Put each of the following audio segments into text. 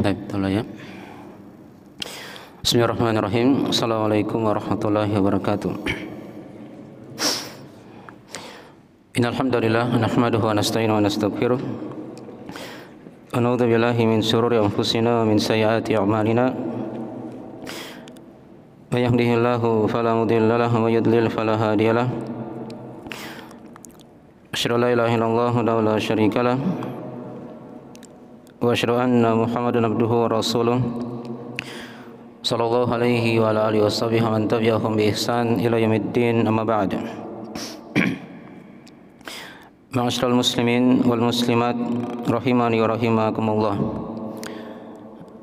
Baik, betul ya. Bismillahirrahmanirrahim. Assalamualaikum warahmatullahi wabarakatuh. Innal hamdalillah nahmaduhu wa nasta'inuhu wa nastaghfiruh. Wa na'udzu billahi min shururi anfusina wa min sayyiati a'malina. May yahdihillahu fala mudilla lahu wa may yudlil fala hadiya lahu. Asyhadu an la ilaha illallah wa la syarika lahu. Wa asyhadu anna Muhammadan abduhu wa rasuluh. Sallallahu alaihi wa ala alihi washabihi wa man tabi'ahum bi ihsan ila yaumiddin, amma ba'd. Ma'asyiral muslimin wal muslimat rahimani wa rahimakumullah.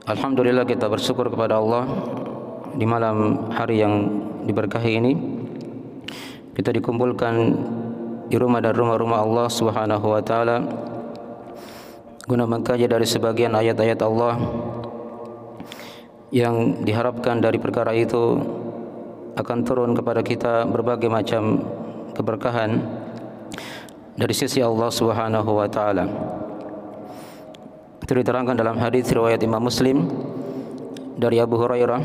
Alhamdulillah, kita bersyukur kepada Allah di malam hari yang diberkahi ini. Kita dikumpulkan di rumah dan rumah-rumah Allah Subhanahu wa taala guna mengkaji dari sebagian ayat-ayat Allah yang diharapkan dari perkara itu akan turun kepada kita berbagai macam keberkahan dari sisi Allah Subhanahu wa taala. Itu diterangkan dalam hadis riwayat Imam Muslim dari Abu Hurairah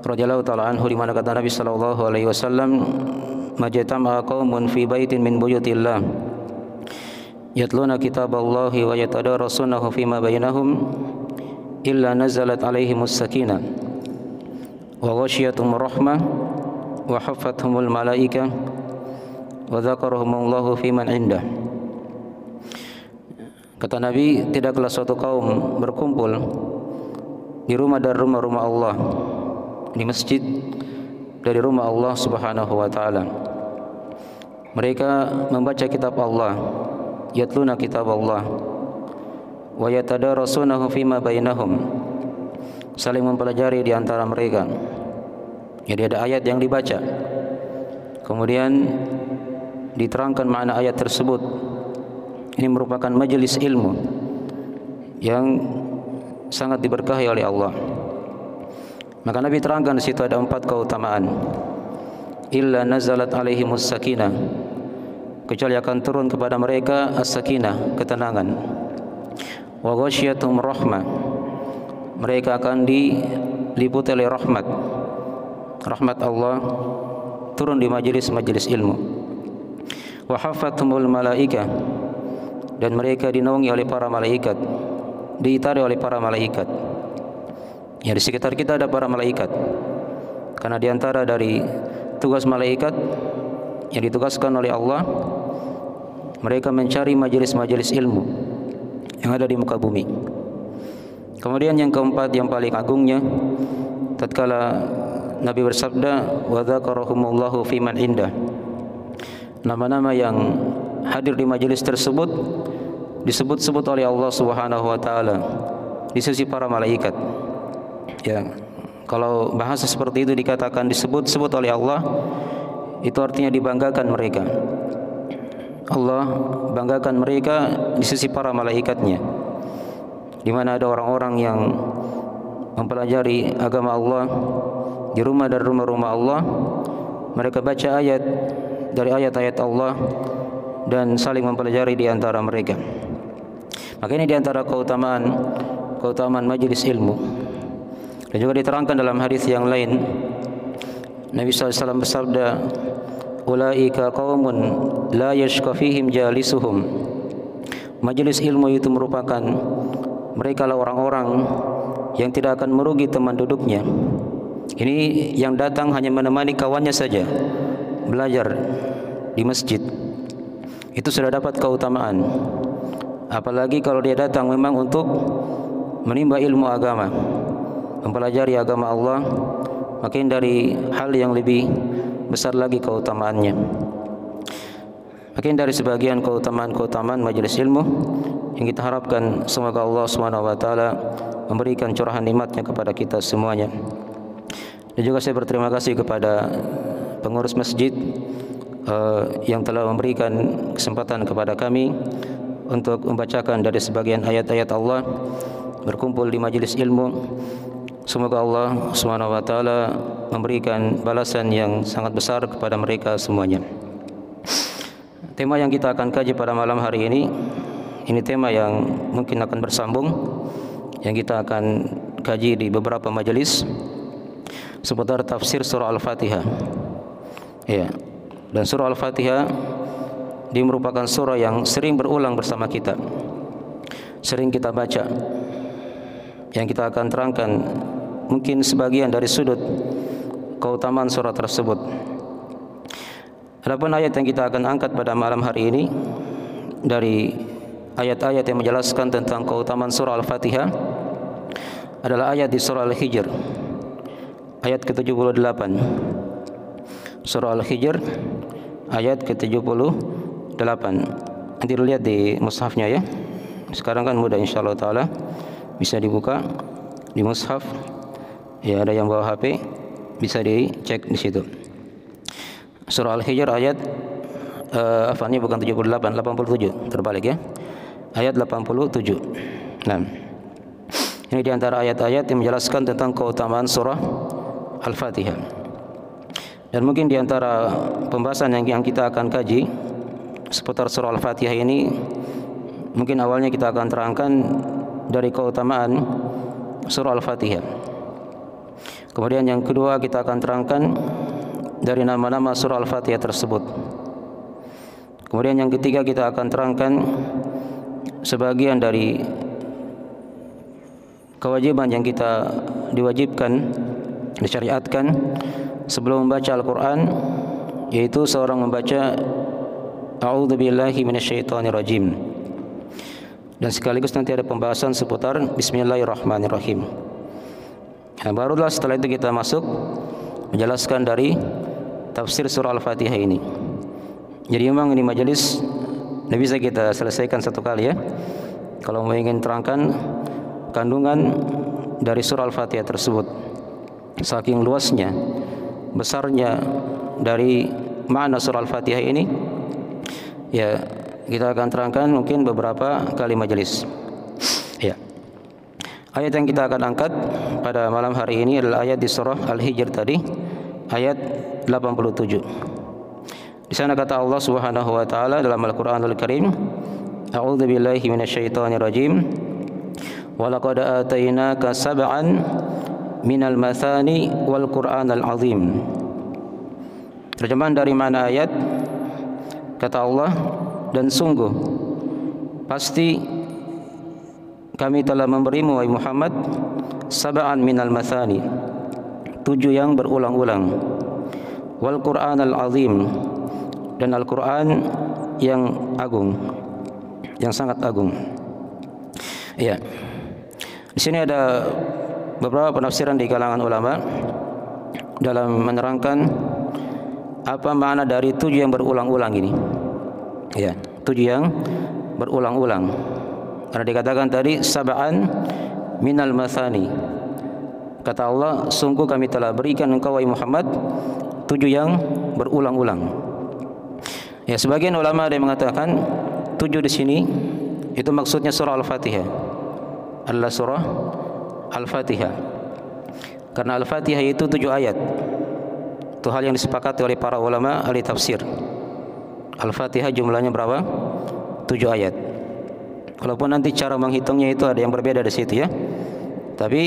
radhiyallahu taala anhu, di mana kata Nabi sallallahu alaihi wasallam, "Majtama'a qaumun fi baitin min buyutillah yatluna kitaballahi wa yatadarasunahu fima bainahum illa nazalat alaihimus sakinah wa ghashiyatuhum rahmah wa haffathumul malaikah wa dzakarahumullahu fiman indah." Kata Nabi, tidaklah suatu kaum berkumpul di rumah dan rumah-rumah Allah, di masjid dari rumah Allah Subhanahu wa taala. Mereka membaca kitab Allah, yatluna kitab Allah wa yatadarasunahu fima bainahum, saling mempelajari di antara mereka. Jadi ada ayat yang dibaca, kemudian diterangkan makna ayat tersebut. Ini merupakan majelis ilmu yang sangat diberkahi oleh Allah. Maka Nabi terangkan di situ ada 4 keutamaan. Illa nazalat alaihimus sakinah, kecuali akan turun kepada mereka as-sakinah, ketenangan. Wa ghashiyatuhum rahmah, mereka akan diliputi oleh rahmat. Rahmat Allah turun di majelis-majelis ilmu. Wa haffathumul malaikah, dan mereka dinaungi oleh para malaikat, diitari oleh para malaikat. Ya, di sekitar kita ada para malaikat, karena di antara dari tugas malaikat yang ditugaskan oleh Allah, mereka mencari majelis-majelis ilmu yang ada di muka bumi. Kemudian yang keempat, yang paling agungnya, tatkala Nabi bersabda, wa dzakarahumullahu fiman indah, nama-nama yang hadir di majelis tersebut disebut-sebut oleh Allah Subhanahu wa taala di sisi para malaikat. Ya, kalau bahasa seperti itu dikatakan disebut-sebut oleh Allah, itu artinya dibanggakan mereka. Allah banggakan mereka di sisi para malaikatnya, di mana ada orang-orang yang mempelajari agama Allah di rumah dan rumah-rumah Allah. Mereka baca ayat dari ayat-ayat Allah dan saling mempelajari di antara mereka. Maka ini di antara keutamaan majelis ilmu. Dan juga diterangkan dalam hadis yang lain, Nabi SAW bersabda, "Ulaika qaumun la yashqa fihim jalisuhum." Majelis ilmu itu merupakan mereka lah orang-orang yang tidak akan merugi teman duduknya. Ini yang datang hanya menemani kawannya saja belajar di masjid, itu sudah dapat keutamaan. Apalagi kalau dia datang memang untuk menimba ilmu agama, mempelajari agama Allah, makin dari hal yang lebih besar lagi keutamaannya. Makin dari sebagian keutamaan majelis ilmu yang kita harapkan semoga Allah Subhanahu wa taala memberikan curahan nikmatnya kepada kita semuanya. Dan juga saya berterima kasih kepada pengurus masjid yang telah memberikan kesempatan kepada kami untuk membacakan dari sebagian ayat-ayat Allah, berkumpul di majelis ilmu. Semoga Allah Subhanahu wa taala memberikan balasan yang sangat besar kepada mereka semuanya. Tema yang kita akan kaji pada malam hari ini tema yang mungkin akan bersambung yang kita akan kaji di beberapa majelis seputar tafsir surah Al-Fatihah. Ya. Dan surah Al-Fatihah dia merupakan surah yang sering berulang bersama kita, sering kita baca. Yang kita akan terangkan mungkin sebagian dari sudut keutamaan surah tersebut. Adapun ayat yang kita akan angkat pada malam hari ini dari ayat-ayat yang menjelaskan tentang keutamaan surah Al-Fatihah adalah ayat di surah Al-Hijr, ayat ke-78. Surah Al-Hijr ayat ke-78. Nanti lihat di mushafnya ya. Sekarang kan mudah insyaallah taala, bisa dibuka di mushaf. Ya, ada yang bawa HP bisa dicek di situ. Surah Al-Hijr ayat ini bukan 78, 87, terbalik ya. Ayat 87. Nah, ini di antara ayat-ayat yang menjelaskan tentang keutamaan surah Al-Fatihah. Dan mungkin di antara pembahasan yang kita akan kaji seputar surah Al-Fatihah ini, mungkin awalnya kita akan terangkan dari keutamaan surah Al-Fatihah. Kemudian yang kedua kita akan terangkan dari nama-nama surah Al-Fatihah tersebut. Kemudian yang ketiga kita akan terangkan sebagian dari kewajiban yang kita diwajibkan, disyariatkan sebelum membaca Al-Quran, yaitu seorang membaca A'udzubillahi minasyaitonirrajim. Dan sekaligus nanti ada pembahasan seputar Bismillahirrahmanirrahim. Nah, barulah setelah itu kita masuk menjelaskan dari tafsir surah Al-Fatihah ini. Jadi memang ini majelis tidak bisa kita selesaikan satu kali ya. Kalau ingin terangkan kandungan dari surah Al-Fatihah tersebut, saking luasnya, besarnya dari makna surah Al-Fatihah ini, ya kita akan terangkan mungkin beberapa kali majelis. Ya. Ayat yang kita akan angkat pada malam hari ini adalah ayat di surah Al-Hijr tadi, ayat 87. Di sana kata Allah Subhanahu wa taala dalam Al-Qur'anul Karim, A'udzubillahi minasyaitonirrajim. Wa laqad atainaka sab'an minal mathani wal Qur'anal azim. Terjemahan dari mana ayat? Kata Allah, dan sungguh pasti kami telah memberimu wahai Muhammad sab'an minal mathani, 7 yang berulang-ulang, wal Qur'anal azim, dan Al-Qur'an yang agung, yang sangat agung. Iya. Di sini ada beberapa penafsiran di kalangan ulama dalam menerangkan apa makna dari 7 yang berulang-ulang ini. Ya, 7 yang berulang-ulang. Karena dikatakan tadi sab'an minal mathani. Kata Allah, sungguh kami telah berikan engkau wahai Muhammad 7 yang berulang-ulang. Ya, sebagian ulama ada yang mengatakan 7 di sini itu maksudnya surah Al-Fatihah. Adalah surah Al-Fatihah. Karena Al-Fatihah itu 7 ayat. Itu hal yang disepakati oleh para ulama ahli tafsir. Al-Fatihah jumlahnya berapa? 7 ayat. Walaupun nanti cara menghitungnya itu ada yang berbeda di situ ya. Tapi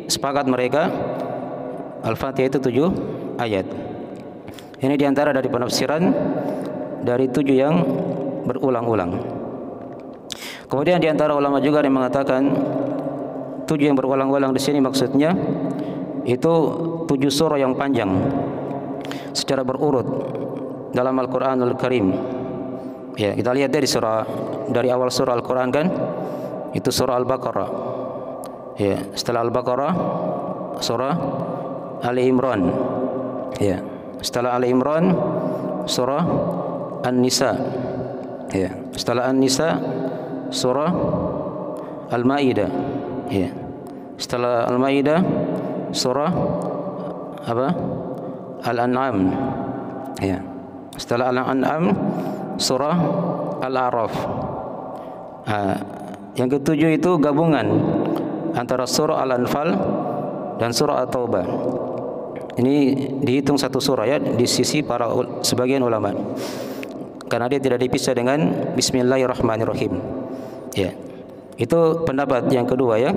sepakat mereka Al-Fatihah itu 7 ayat. Ini diantara dari penafsiran dari 7 yang berulang-ulang. Kemudian diantara ulama juga yang mengatakan 7 yang berulang-ulang di sini maksudnya itu 7 surah yang panjang secara berurut dalam Al-Qur'anul Karim. Ya, kita lihat dari awal surah Al-Qur'an kan, itu surah Al-Baqarah. Ya, setelah Al-Baqarah surah Ali Imran. Ya, setelah Ali Imran surah An-Nisa. Ya, setelah An-Nisa surah Al-Maidah. Ya. Setelah Al-Maidah surah apa? Al-An'am. Ya. Setelah Al-An'am surah Al-A'raf. Yang ketujuh itu gabungan antara surah Al-Anfal dan surah At-Taubah. Ini dihitung satu surah ya di sisi para sebagian ulama. Karena dia tidak dipisah dengan Bismillahirrahmanirrahim. Ya. Itu pendapat yang kedua ya.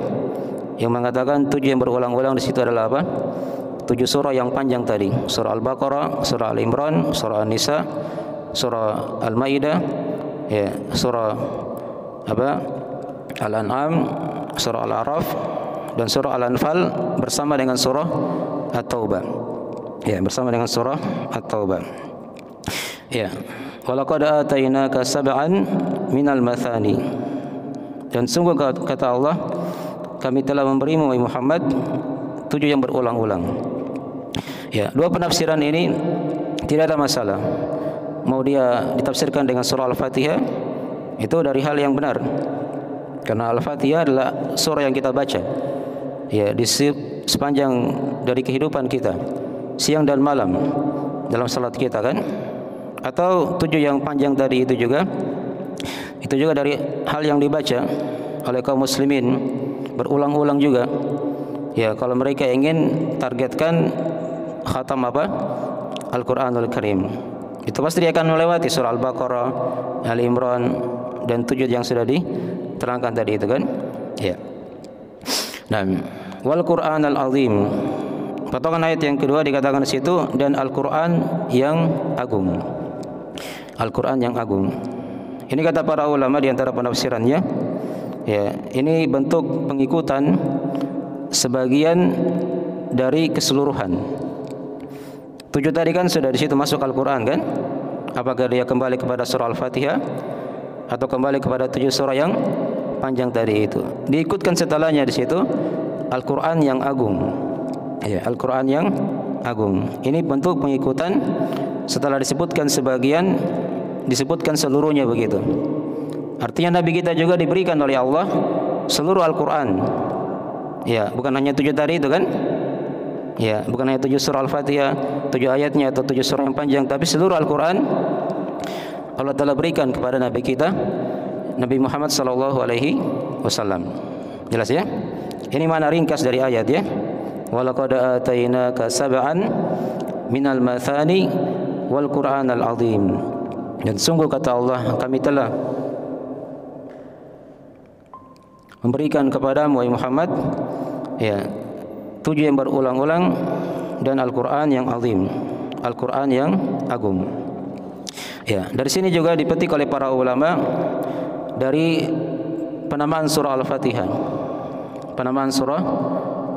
yang mengatakan 7 yang berulang-ulang di situ adalah apa? 7 surah yang panjang tadi. Surah Al-Baqarah, surah Al-Imran, surah An-Nisa, surah Al-Maidah, ya, surah apa? Al-An'am, surah Al-A'raf dan surah Al-Anfal bersama dengan surah At-Taubah. Ya, bersama dengan surah At-Taubah. Ya. Walaqad atainaka sab'an minal mathani. Dan sungguh kata Allah, kami telah memberimu Muhammad 7 yang berulang-ulang. Ya, dua penafsiran ini tidak ada masalah. Mau dia ditafsirkan dengan surah Al-Fatihah, itu dari hal yang benar. Karena Al-Fatihah adalah surah yang kita baca. Ya, di sepanjang dari kehidupan kita, siang dan malam dalam salat kita kan. Atau 7 yang panjang tadi itu juga dari hal yang dibaca oleh kaum muslimin berulang-ulang juga. Ya, kalau mereka ingin targetkan khatam apa? Al-Qur'anul Karim. Itu pasti dia akan melewati surah Al-Baqarah, Al-Imran dan 7 yang sudah diterangkan tadi itu kan. Ya. Nah, wal Qur'anal azim. Potongan ayat yang kedua dikatakan di situ dan Al-Qur'an yang agung. Al-Quran yang agung. Ini kata para ulama di antara penafsirannya, ya, ini bentuk pengikutan sebagian dari keseluruhan. 7 tadi kan sudah di situ masuk Al-Quran kan? Apakah dia kembali kepada surah Al-Fatihah atau kembali kepada 7 surah yang panjang tadi itu? Diikutkan setelahnya di situ Al-Quran yang agung. Ya, Al-Quran yang agung. Ini bentuk pengikutan setelah disebutkan sebagian, disebutkan seluruhnya begitu. Artinya Nabi kita juga diberikan oleh Allah seluruh Al-Quran. Ya, bukan hanya 7 tadi itu kan? Ya, bukan hanya 7 surah Al-Fatihah, 7 ayatnya atau 7 surah yang panjang, tapi seluruh Al-Quran Allah telah berikan kepada Nabi kita, Nabi Muhammad sallallahu alaihi wasallam. Jelas ya? Ini mana ringkas dari ayat ya. Walaqad atainaka sab'an minal mathani wal Qur'anal azim. Dan sungguh kata Allah, kami telah memberikan kepadamu wahai Muhammad, ya, 7 yang berulang-ulang dan Al-Qur'an yang azim, Al-Qur'an yang agung. Ya, dari sini juga dipetik oleh para ulama dari penamaan surah Al-Fatihah. Penamaan surah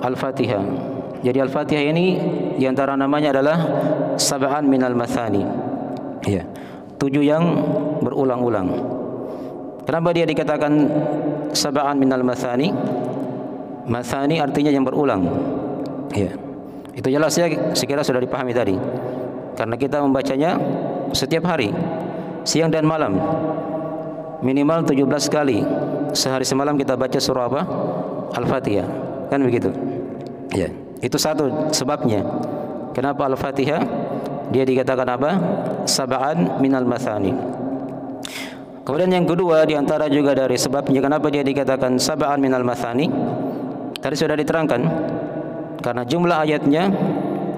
Al-Fatihah. Jadi Al-Fatihah ini diantara namanya adalah sab'an minal mathani. Ya, 7 yang berulang-ulang. Kenapa dia dikatakan sab'an minal mathani? Mathani artinya yang berulang. Ya, itu jelas ya, sekira sudah dipahami tadi. Karena kita membacanya setiap hari, siang dan malam, minimal 17 kali sehari semalam kita baca surah apa? Al-Fatihah, kan begitu. Ya, itu satu sebabnya. Kenapa Al-Fatihah dia dikatakan apa? Sab'an minal mathani. Kemudian yang kedua diantara juga dari sebabnya kenapa dia dikatakan sab'an minal mathani, tadi sudah diterangkan. Karena jumlah ayatnya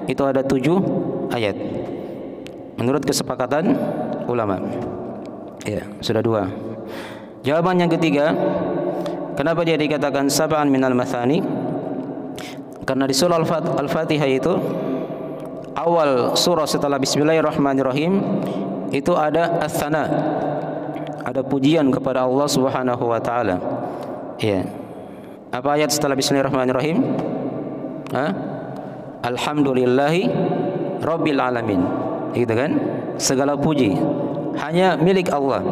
itu ada 7 ayat menurut kesepakatan ulama. Ya, sudah 2. Jawaban yang ketiga, kenapa dia dikatakan sab'an minal mathani? Karena di surah Al-Fatihah itu awal surah setelah Bismillahirrahmanirrahim itu ada ats-tsana, ada pujian kepada Allah Subhanahu wa taala. Ya. Apa ayat setelah Bismillahirrahmanirrahim? Alhamdulillahi Rabbil alamin. Gitu kan? Segala puji hanya milik Allah.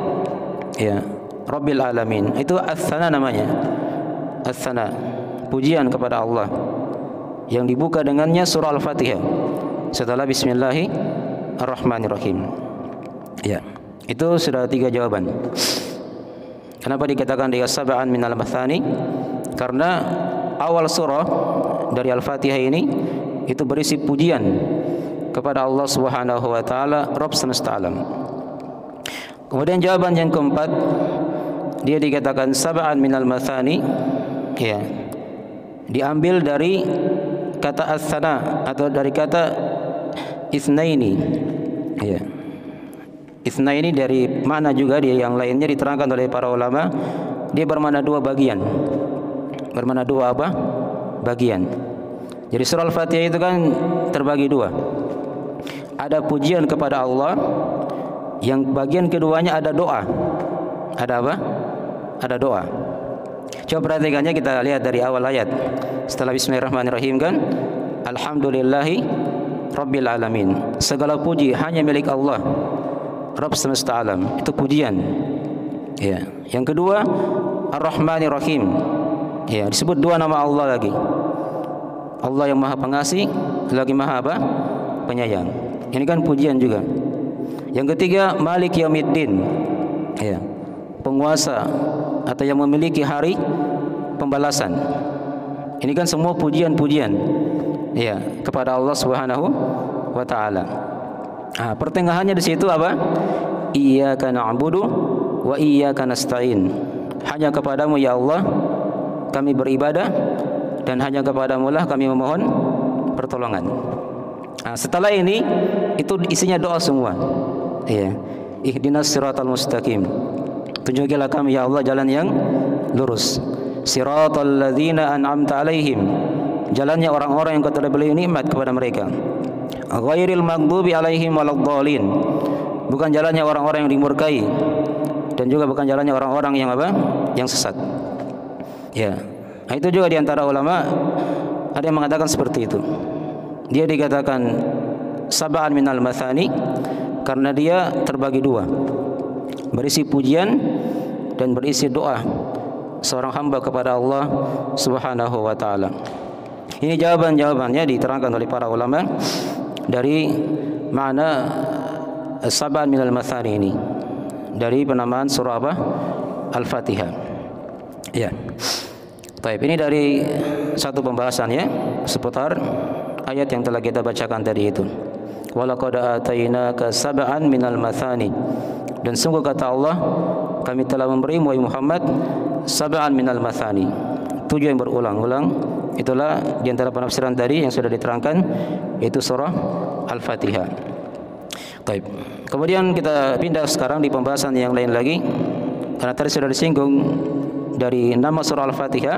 Ya, Rabbil alamin. Itu ats-tsana namanya. Ats-tsana, pujian kepada Allah. Yang dibuka dengannya surah Al-Fatihah setelah Bismillahirrahmanirrahim. Ya, itu sudah 3 jawaban. Kenapa dikatakan dia sab'an minal mathani? Karena awal surah dari Al-Fatihah ini itu berisi pujian kepada Allah Subhanahu wa taala, Rabb semesta alam. Kemudian jawaban yang keempat, dia dikatakan sab'an minal mathani, ya, diambil dari kata ats-tsana atau dari kata itsnaini. Ya. Itsnaini dari mana juga dia yang lainnya diterangkan oleh para ulama, dia bermakna 2 bagian. Bermakna dua apa? Bagian. Jadi surah Al-Fatihah itu kan terbagi dua. Ada pujian kepada Allah, yang bagian keduanya ada doa. Ada apa? Ada doa. Coba perhatikannya, kita lihat dari awal ayat. Setelah Bismillahirrahmanirrahim kan, Alhamdulillahi Rabbil Alamin. Segala puji hanya milik Allah, Rabb semesta alam. Itu pujian. Ya. Yang kedua, Ar-Rahmanir-Rahim. Ya, disebut dua nama Allah lagi. Allah yang Maha Pengasih, lagi Maha apa? Penyayang. Ini kan pujian juga. Yang ketiga, Malik Yaumiddin. Ya. Penguasa atau yang memiliki hari pembalasan. Ini kan semua pujian-pujian ya kepada Allah Subhanahu wa taala. Ah, pertengahannya di situ apa? Iyyaka na'budu wa iyyaka nasta'in. Hanya kepadamu ya Allah kami beribadah, dan hanya kepadamu lah kami memohon pertolongan. Nah, setelah ini itu isinya doa semua. Ya. Ihdinas siratal mustaqim. Tunjukilah kami ya Allah jalan yang lurus. Siratal ladzina an'amta alaihim. Jalannya orang-orang yang Kau telah beri nikmat kepada mereka. Ghairil maghdubi alaihim waladdallin. Bukan jalannya orang-orang yang dimurkai, dan juga bukan jalannya orang-orang yang apa? Yang sesat. Ya. Nah, itu juga di antara ulama ada yang mengatakan seperti itu. Dia dikatakan sab'an minal mathani karena dia terbagi dua, berisi pujian dan berisi doa seorang hamba kepada Allah Subhanahu wa taala. Ini jawaban-jawabannya diterangkan oleh para ulama dari makna sab'an minal mathani ini, dari penamaan surah apa? Al-Fatihah. Ya. Baik, ini dari satu pembahasannya seputar ayat yang telah kita bacakan tadi itu. Walaqad atainaka sab'an minal mathani. Dan sungguh kata Allah, kami telah memberi Muhammad sab'an minal mathani, 7 yang berulang-ulang. Itulah di antara penafsiran tadi yang sudah diterangkan, yaitu surah Al-Fatihah. Baik. Kemudian kita pindah sekarang di pembahasan yang lain lagi. Karena tadi sudah disinggung dari nama surah Al-Fatihah,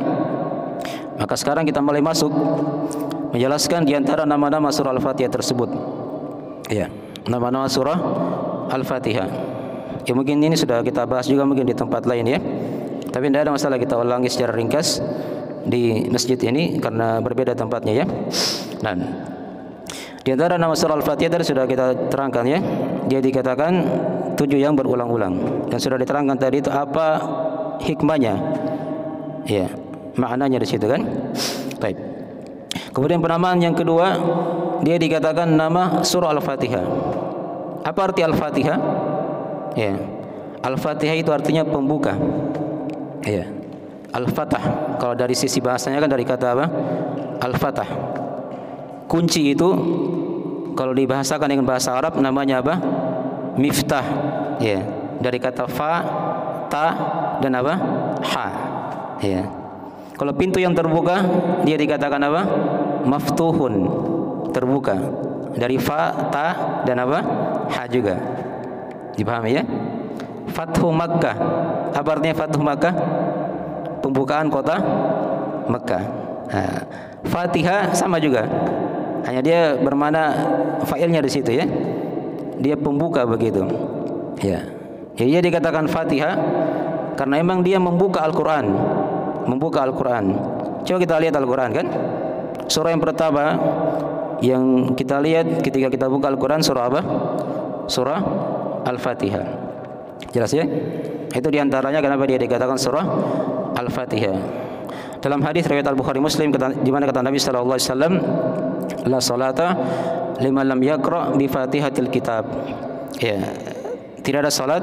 maka sekarang kita mulai masuk menjelaskan di antara nama-nama surah Al-Fatihah tersebut. Ya, nama-nama surah Al-Fatihah. Ya, mungkin ini sudah kita bahas juga mungkin di tempat lain ya. Tapi tidak ada masalah kita ulangi secara ringkas di masjid ini karena berbeda tempatnya ya. Dan di antara nama surah Al-Fatihah tadi sudah kita terangkan ya. Dia dikatakan 7 yang berulang-ulang, dan sudah diterangkan tadi itu apa hikmahnya. Ya, maknanya di situ kan. Baik. Kemudian penamaan yang kedua, dia dikatakan nama surah Al-Fatihah. Apa arti Al-Fatihah? Ya. Al-Fatihah itu artinya pembuka. Ya. Al-Fatah kalau dari sisi bahasanya kan dari kata apa? Al-Fatah. Kunci itu kalau dibahasakan dengan bahasa Arab namanya apa? Miftah. Ya. Dari kata fa, ta, dan apa? Ha. Ya. Kalau pintu yang terbuka dia dikatakan apa? Maftuhun, terbuka. Dari fa, ta, dan apa? Ha juga. Dipahami ya? Fathu Makkah. Apa artinya Fathu Makkah? Pembukaan kota Makkah. Nah, Fatihah sama juga. Hanya dia bermakna fa'ilnya di situ ya. Dia pembuka begitu. Ya. Jadi dia dikatakan Fatihah karena memang dia membuka Al-Qur'an. Membuka Al-Qur'an. Coba kita lihat Al-Qur'an kan. Surah yang pertama yang kita lihat ketika kita buka Al-Qur'an surah apa? Surah Al-Fatihah. Jelas ya? Itu diantaranya kenapa dia dikatakan surah Al-Fatihah. Dalam hadis riwayat Al-Bukhari Muslim di mana kata Nabi sallallahu alaihi wasallam, la salata liman lam yaqra bi Fatihatil kitab. Ya, tidak ada salat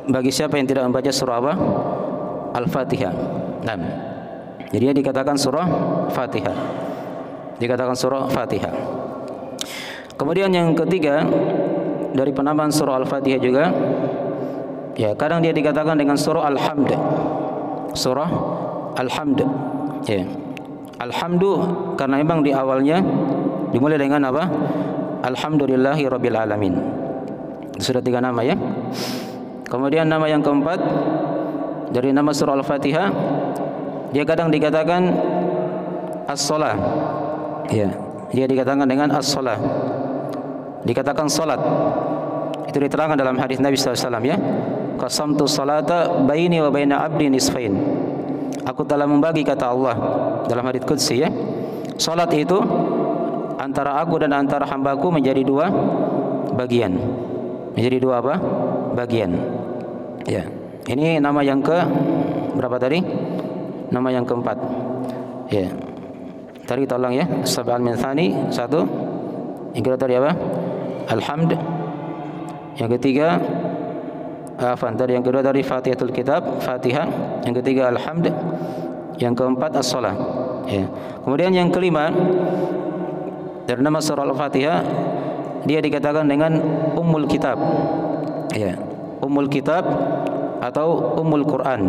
bagi siapa yang tidak membaca surah apa? Al-Fatihah. Nah, jadi dia dikatakan surah Fatihah. Dikatakan surah Fatihah. Kemudian yang ketiga dari penamaan surah Al-Fatihah juga, ya kadang dia dikatakan dengan surah Al-Hamd. Surah Al-Hamd. Ya. Alhamdu karena memang di awalnya dimulai dengan apa? Alhamdulillahi Rabbil Alamin. Sudah 3 nama ya. Kemudian nama yang keempat dari nama surah Al-Fatihah dia kadang dikatakan as-shalah. Ya, dia dikatakan dengan as-shalah. Dikatakan salat. Itu diterangkan dalam hadis Nabi SAW, ya. Qasamtu salata baini wa baina abdi nisfain. Aku telah membagi, kata Allah dalam hadis qudsi, ya. Salat itu antara aku dan antara hambaku menjadi dua bagian. Menjadi dua apa? Bagian. Ya. Ini nama yang ke berapa tadi? Nama yang keempat. Ya. Tadi tolong ya. Sab'al min tsani, satu. Yang kedua tadi apa? Alhamd. Yang ketiga tadi yang kedua dari Fatihatul Kitab, Fatihah. Yang ketiga Alhamd. Yang keempat As-Shalah. Ya. Kemudian yang kelima dari nama surah Al-Fatihah, dia dikatakan dengan Ummul Kitab. Ya. Ummul Kitab atau Ummul Quran.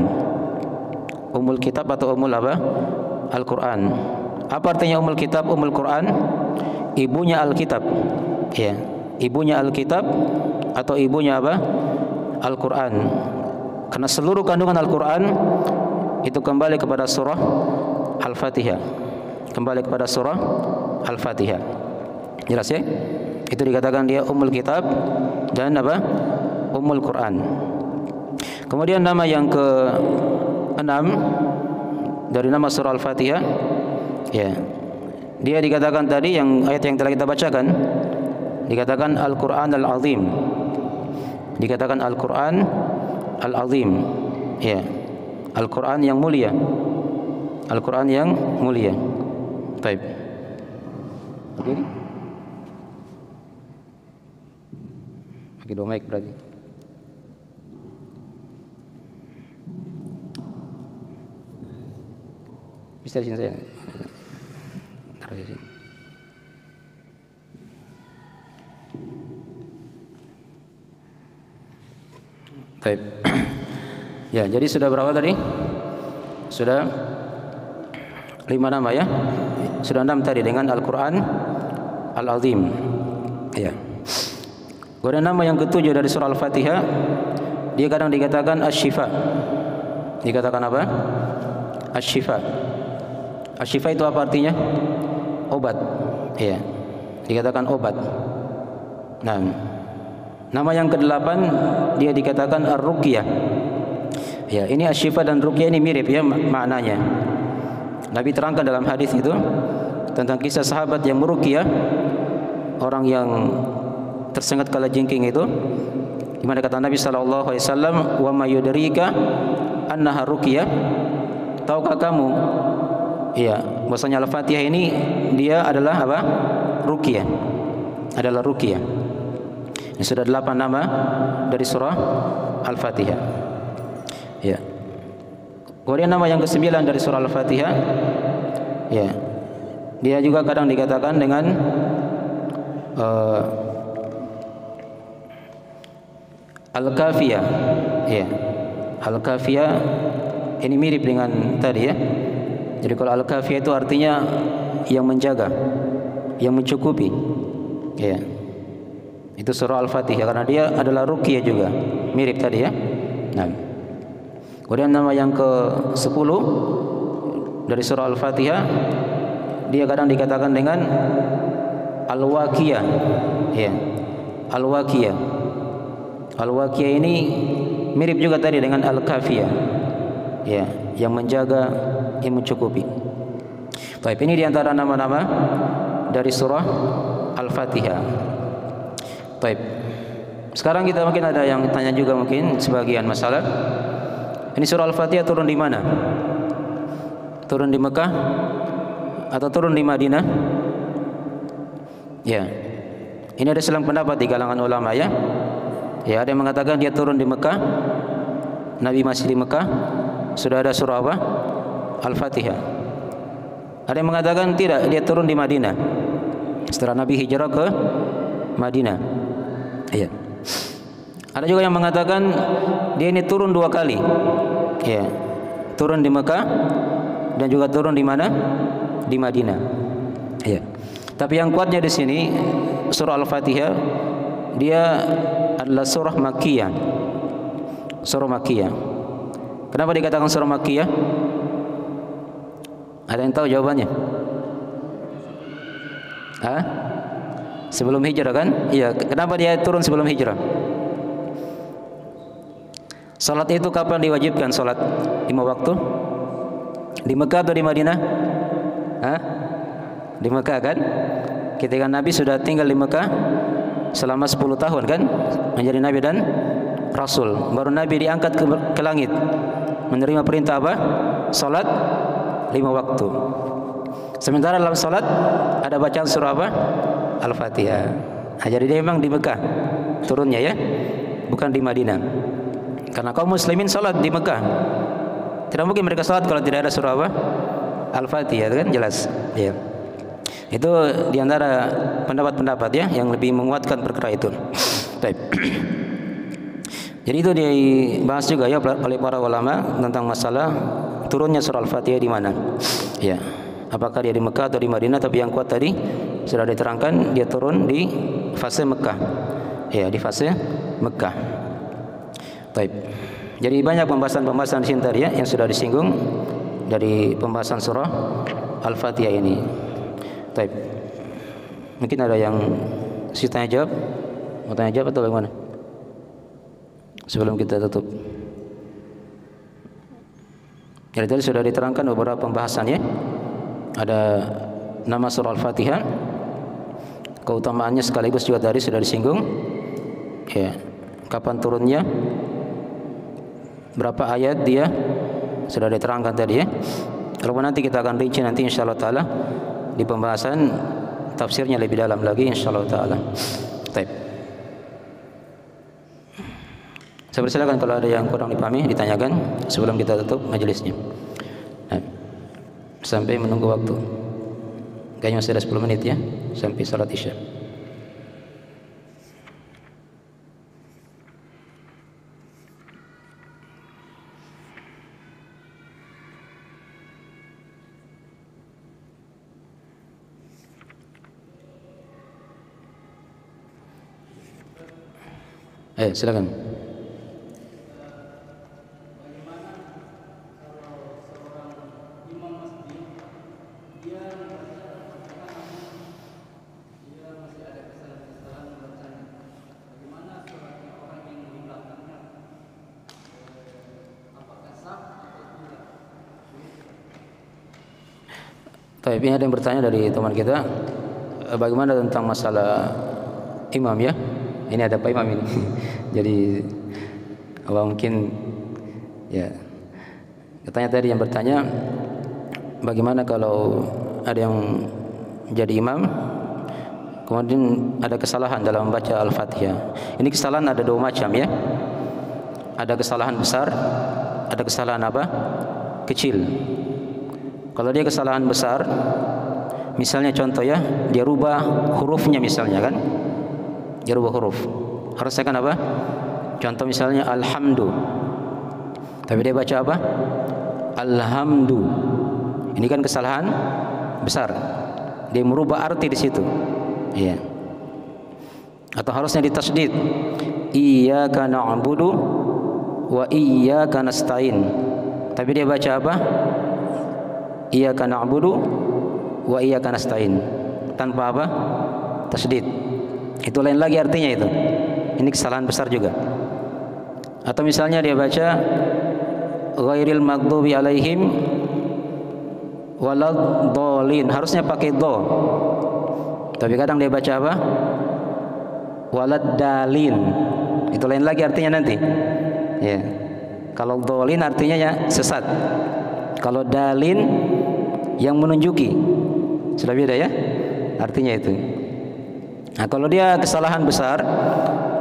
Ummul Kitab atau Ummul apa? Al-Quran. Apa artinya Ummul Kitab, Ummul Quran? Ibunya Alkitab. Ya. Ibunya Alkitab atau ibunya apa? Al-Quran. Karena seluruh kandungan Al-Quran itu kembali kepada surah Al-Fatihah. Kembali kepada surah Al-Fatihah. Jelas ya? Itu dikatakan dia Ummul Kitab dan apa? Ummul Quran. Kemudian nama yang ke-6 dari nama surah Al-Fatihah, ya. Dia dikatakan tadi yang ayat yang telah kita bacakan, dikatakan Al-Quran Al-Azim. Dikatakan Al-Quran Al-Azim. Ya. Al-Quran yang mulia. Al-Quran yang mulia. Baik. Oke. Pakai dua mic berarti. Bisa di sini saya. Taruh di sini. Baik. Ya, jadi sudah berapa tadi? Sudah 5 nama ya. Sudah 6 tadi dengan Al-Quran Al-Azim. Ya. Kemudian nama yang ke-7 dari surah Al-Fatihah, dia kadang dikatakan Asy-Syifa. Dikatakan apa? Asy-Syifa. Asy-Syifa itu apa artinya? Obat. Ya. Dikatakan obat. Nah, nama yang ke-8 dia dikatakan Ar-Ruqyah. Ya, ini Asy-Syifa dan Ruqyah ini mirip ya maknanya. Nabi terangkan dalam hadis itu tentang kisah sahabat yang meruqyah orang yang tersengat kalajengking itu, di mana kata Nabi sallallahu alaihi wasallam, "Wa ma yudrika annaha ruqyah?" Tahukah kamu ya bahwasanya Al-Fatihah ini dia adalah apa? Ruqyah. Adalah ruqyah. Ini sudah 8 nama dari surah Al-Fatihah. Ya. Kemudian nama yang ke-9 dari surah Al-Fatihah, ya. Dia juga kadang dikatakan dengan Al-Kafiyah. Ya. Al-Kafiyah ini mirip dengan tadi ya. Jadi kalau Al-Kafiyah itu artinya yang menjaga, yang mencukupi. Ya. Itu surah Al-Fatihah karena dia adalah ruqyah juga. Mirip tadi ya. Nah. Kemudian nama yang ke-10 dari surah Al-Fatihah, dia kadang dikatakan dengan Al-Waqiyah. Ya. Al-Waqiyah. Al-Waqiyah ini mirip juga tadi dengan Al-Kafiyah. Ya, yang menjaga, yang mencukupi. Baik, ini diantara nama-nama dari surah Al-Fatihah. Baik. Sekarang kita mungkin ada yang tanya juga mungkin sebagian masalah. Ini surah Al-Fatihah turun di mana? Turun di Mekah atau turun di Madinah? Ya. Ini ada selang pendapat di kalangan ulama ya. Ya, ada yang mengatakan dia turun di Mekah. Nabi masih di Mekah. Sudah ada surah apa? Al-Fatihah. Ada yang mengatakan tidak, dia turun di Madinah. Setelah Nabi hijrah ke Madinah. Iya. Ada juga yang mengatakan dia ini turun 2 kali. Ya. Turun di Mekah dan juga turun di mana? Di Madinah. Ya. Tapi yang kuatnya di sini surah Al-Fatihah dia adalah surah Makkiyah. Surah Makkiyah. Kenapa dikatakan surah Makkiyah? Ada yang tahu jawabannya? Hah? Sebelum hijrah kan? Iya. Kenapa dia turun sebelum hijrah? Salat itu kapan diwajibkan salat 5 waktu? Di Mekah atau di Madinah? Hah? Di Mekah kan? Ketika Nabi sudah tinggal di Mekah selama 10 tahun kan? Menjadi Nabi dan Rasul. Baru Nabi diangkat ke langit. Menerima perintah apa? Salat 5 waktu. Sementara dalam salat ada bacaan surah apa? Al-Fatihah. Nah, jadi dia memang di Mekah turunnya ya, bukan di Madinah. Karena kaum muslimin salat di Mekah. Tidak mungkin mereka salat kalau tidak ada surah apa? Al-Fatihah, kan jelas. Ya. Itu diantara pendapat-pendapat ya yang lebih menguatkan perkara itu. Baik. Jadi itu dibahas juga ya oleh para ulama tentang masalah turunnya surah Al-Fatihah di mana. Ya. Apakah dia di Mekah atau di Madinah, tapi yang kuat tadi sudah diterangkan dia turun di fase Mekah. Ya, di fase Mekah. Baik. Jadi banyak pembahasan-pembahasan di sini tadi ya yang sudah disinggung dari pembahasan surah Al-Fatihah ini. Baik. Mungkin ada yang tanya jawab? Mau tanya jawab atau bagaimana? Sebelum kita tutup. Jadi tadi sudah diterangkan beberapa pembahasan ya. Ada nama surah Al-Fatihah, keutamaannya sekaligus juga tadi sudah disinggung. Ya, kapan turunnya, berapa ayat dia sudah diterangkan tadi ya. Kalau nanti kita akan rinci nanti insyaallah taala di pembahasan tafsirnya lebih dalam lagi insyaallah taala. Baik. Saya persilakan kalau ada yang kurang dipahami ditanyakan sebelum kita tutup majelisnya. Nah, sampai menunggu waktu. Kayaknya masih ada 10 menit ya sampai salat Isya. Silakan. Tapi ada yang bertanya dari teman kita, bagaimana tentang masalah imam ya? Ini ada Pak Imam ini. Jadi mungkin ya. Katanya tadi yang bertanya, bagaimana kalau ada yang jadi imam kemudian ada kesalahan dalam membaca Al-Fatihah. Ini kesalahan ada 2 macam ya. Ada kesalahan besar, ada kesalahan apa? Kecil. Kalau dia kesalahan besar, misalnya contoh ya, dia rubah hurufnya misalnya kan, dia rubah huruf. Harusnya kan apa? Contoh misalnya alhamdu, tapi dia baca apa? Alhamdu. Ini kan kesalahan besar. Dia merubah arti di situ. Iya. Atau harusnya ditasydid. Iyyaka na'budu wa iyyaka nasta'in. Tapi dia baca apa? Iyyaka na'budu wa iyyaka nasta'in tanpa apa? Tasydid. Itu lain lagi artinya itu. Ini kesalahan besar juga. Atau misalnya dia baca ghairil maghdubi alaihim waladhdallin, harusnya pakai dha. Tapi kadang dia baca apa? Waladdallin. Itu lain lagi artinya nanti. Ya. Kalau dhalin artinya ya sesat. Kalau dalin yang menunjuki, sudah beda ya artinya itu. Nah, kalau dia kesalahan besar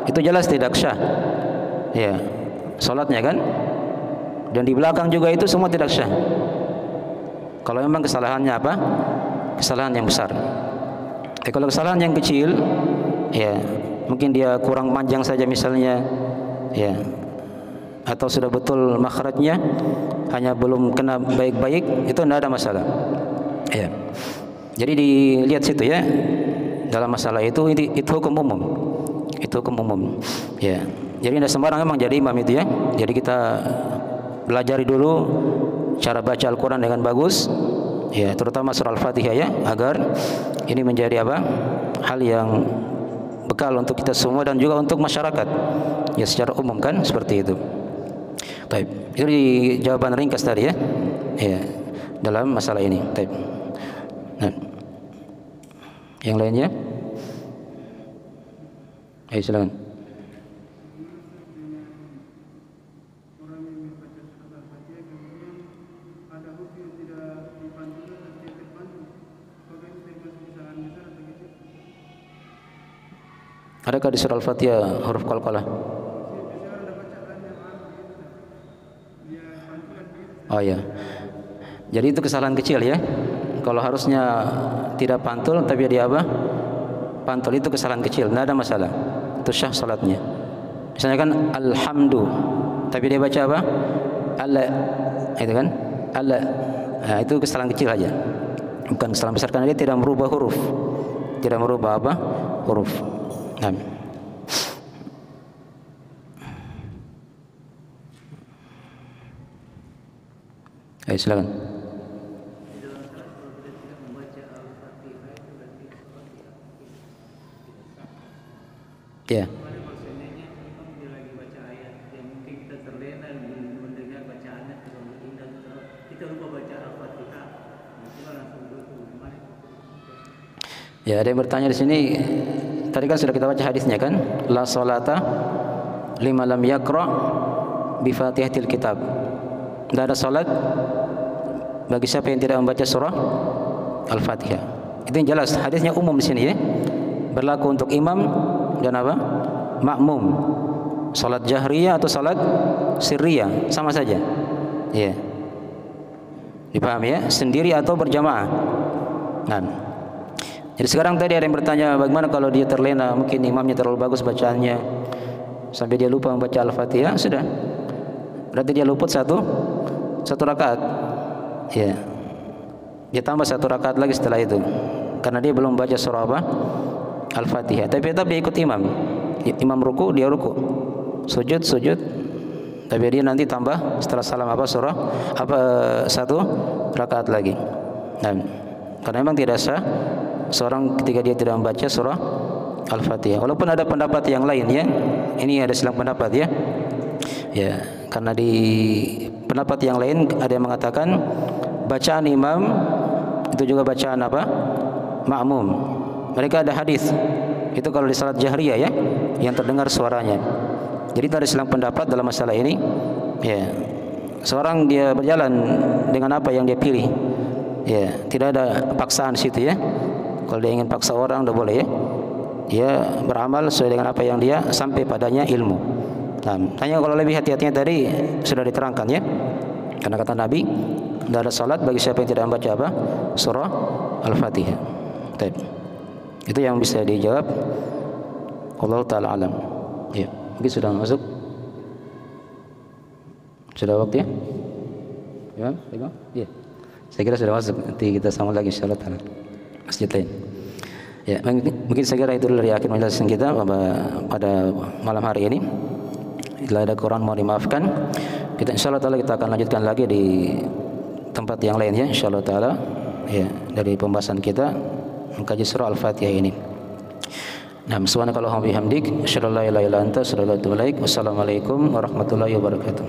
itu jelas tidak sah ya salatnya kan, dan di belakang juga itu semua tidak sah kalau memang kesalahannya apa, kesalahan yang besar. Kalau kesalahan yang kecil ya mungkin dia kurang panjang saja misalnya ya, atau sudah betul makhrajnya hanya belum kena baik-baik, itu tidak ada masalah ya. Jadi dilihat situ ya, dalam masalah itu hukum umum, itu hukum umum ya. Jadi tidak sembarang memang jadi imam itu ya. Jadi kita belajari dulu cara baca Al-Quran dengan bagus ya, terutama surah Al-Fatihah ya, agar ini menjadi apa? Hal yang bekal untuk kita semua dan juga untuk masyarakat ya secara umum kan seperti itu. Baik, itu di jawaban ringkas tadi ya. Ya, dalam masalah ini. Baik. Nah, yang lainnya? Ayo silakan. Adakah di surah Al-Fatihah huruf qalqalah? Oh ya. Jadi itu kesalahan kecil ya. Kalau harusnya tidak pantul tapi dia apa? Pantul, itu kesalahan kecil, tidak ada masalah. Itu syah salatnya. Misalnya kan alhamdu, tapi dia baca apa? Alla. Itu kan? Alla. Nah, itu kesalahan kecil aja. Bukan kesalahan besar karena dia tidak merubah huruf. Tidak merubah apa? Huruf. Nah. Ayo silakan. Ya. Ya, ada yang bertanya di sini. Tadi kan sudah kita baca hadisnya kan, la salata lima lam yaqra bi Fatihatil kitab. Tidak ada salat bagi siapa yang tidak membaca surah Al-Fatihah. Itu yang jelas, hadisnya umum di sini ya. Berlaku untuk imam dan apa? Makmum. Salat jahriyah atau salat sirriyah sama saja. Ya. Dipahami ya? Sendiri atau berjamaah. Nah. Jadi sekarang tadi ada yang bertanya bagaimana kalau dia terlena, mungkin imamnya terlalu bagus bacaannya sampai dia lupa membaca Al-Fatihah, sudah. Berarti dia luput satu rakaat. Ya. Dia tambah satu rakaat lagi setelah itu. Karena dia belum baca surah apa? Al-Fatihah. Tapi tetap dia ikut imam. Imam ruku, dia ruku. Sujud. Tapi dia nanti tambah setelah salam apa surah apa satu rakaat lagi. Nah, karena memang tidak sah seorang ketika dia tidak membaca surah Al-Fatihah. Walaupun ada pendapat yang lain ya. Ini ada silang pendapat ya. Ya, karena di pendapat yang lain ada yang mengatakan bacaan imam itu juga bacaan apa? Makmum. Mereka ada hadis. Itu kalau di salat jahriyah ya, yang terdengar suaranya. Jadi ada silang pendapat dalam masalah ini. Ya. Seorang dia berjalan dengan apa yang dia pilih. Ya, tidak ada paksaan situ ya. Kalau dia ingin paksa orang tidak boleh ya. Dia beramal sesuai dengan apa yang dia sampai padanya ilmu. Nah, hanya kalau lebih hati-hatinya tadi sudah diterangkan ya. Karena kata Nabi, tidak ada salat bagi siapa yang tidak membaca apa? Surah Al-Fatihah. Baik. Itu yang bisa dijawab. Allah taala alam. Ya, mungkin sudah masuk. Sudah waktu ya? Ya, Imam? Ya. Saya kira sudah masuk. Nanti kita sambung lagi insyaallah taala. Masjid lain. Ya, mungkin saya kira itu dari akhir penjelasan kita pada malam hari ini. Bila ada Quran mau dimaafkan. Kita insyaallah taala kita akan lanjutkan lagi di tempat yang lain ya insyaallah taala. Ya, dari pembahasan kita mengkaji surah Al-Fatihah ini. Nah, subhanakallahumma bihamdik, asyhadu an la ilaha illa anta, astaghfiruka wa atubu ilaik. Wassalamualaikum warahmatullahi wabarakatuh.